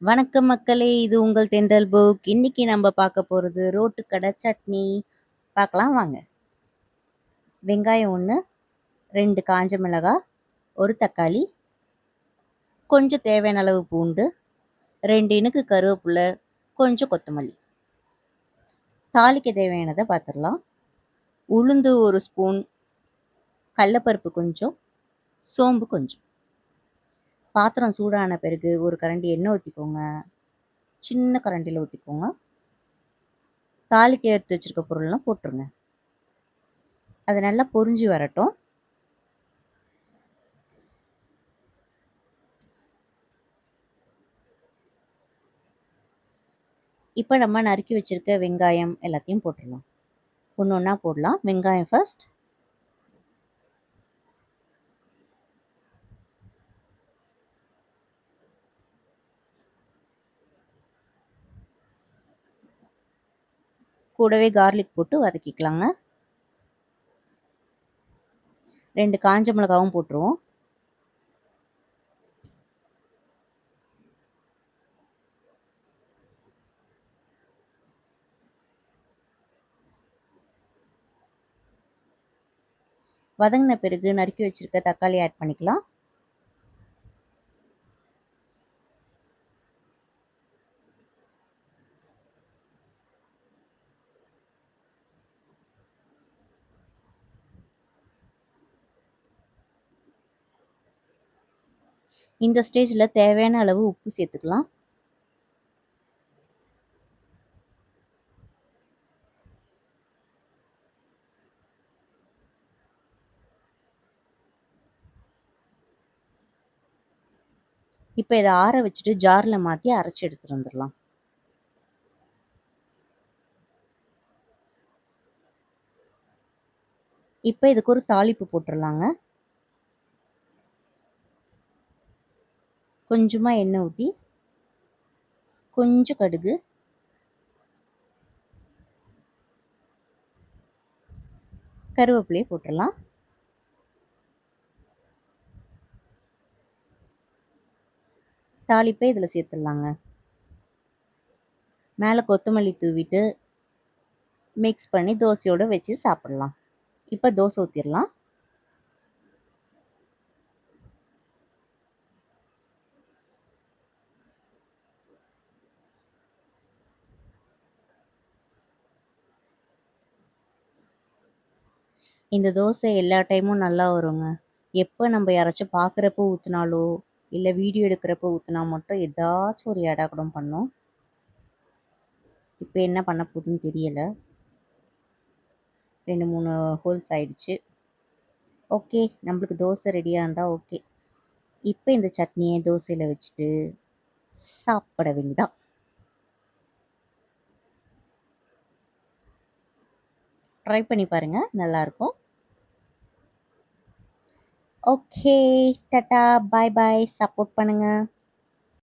வணக்கம் மக்களே! இது உங்கள் தென்றல் புக். இன்னைக்கு நம்ம பார்க்க போறது ரோட்டு கடை சட்னி. பார்க்கலாம் வாங்க. வெங்காயம் 1, 2 காஞ்ச மிளகாய், 1 தக்காளி, கொஞ்சம் தேவையான அளவு பூண்டு, 2 இனுக்கு கருவேப்பிலை, கொஞ்சம் கொத்தமல்லி. தாளிக்க தேவையானதை பார்த்துடலாம். உளுந்து 1 ஸ்பூன், கடலப்பருப்பு கொஞ்சம், சோம்பு கொஞ்சம். பாத்திரம் சூடான பிறகு 1 கரண்டி எண்ணெய் ஊற்றிக்கோங்க. சின்ன கரண்டியில் ஊற்றிக்கோங்க. தாளிக்க எடுத்து வச்சிருக்க பொருள்லாம் போட்டுருங்க. அது நல்லா பொரிஞ்சு வரட்டும். இப்போ நம்ம நறுக்கி வச்சிருக்க வெங்காயம் எல்லாத்தையும் போட்டுடலாம். ஒன்று ஒன்றா போடலாம். வெங்காயம் ஃபர்ஸ்ட். கூடவே கார்லிக் போட்டு வதக்கிக்கலாங்க. 2 காஞ்ச மிளகாவும் போட்டுருவோம். வதங்கின பிறகு நறுக்கி வச்சிருக்க தக்காளி ஆட் பண்ணிக்கலாம். இந்த ஸ்டேஜில் தேவையான அளவு உப்பு சேர்த்துக்கலாம். இப்போ இதை ஆற வச்சுட்டு ஜாரில் மாற்றி அரைச்சி எடுத்துகிட்டு வந்துடலாம். இப்போ இதுக்கு ஒரு தாளிப்பு போட்டுடலாங்க. கொஞ்சமாக எண்ணெய் ஊற்றி, கொஞ்சம் கடுகு, கருவேப்பிலையை போட்டுடலாம். தாளிப்பை இதில் சேர்த்துடலாங்க. மேலே கொத்தமல்லி தூவிட்டு மிக்ஸ் பண்ணி தோசையோடு வச்சு சாப்பிடலாம். இப்போ தோசை ஊற்றிடலாம். இந்த தோசை எல்லா டைமும் நல்லா வருங்க. எப்போ நம்ம யாராச்சும் பார்க்குறப்போ ஊற்றினாலோ இல்லை வீடியோ எடுக்கிறப்போ ஊற்றினா மட்டும் ஏதாச்சும் ஒரு ஏடாகூடம் பண்ணும். இப்போ என்ன பண்ண போகுதுன்னு தெரியலை. 2, 3 ஹோல்ஸ் ஆயிடுச்சு. ஓகே, நம்மளுக்கு தோசை ரெடியாக இருந்தால் ஓகே. இப்போ இந்த சட்னியை தோசையில் வச்சுட்டு சாப்பிட வேண்டியதான். ட்ரை பண்ணி பாருங்கள், நல்லாயிருக்கும். ஓகே, டாடா, பாய் பாய். சப்போர்ட் பண்ணுங்கள்.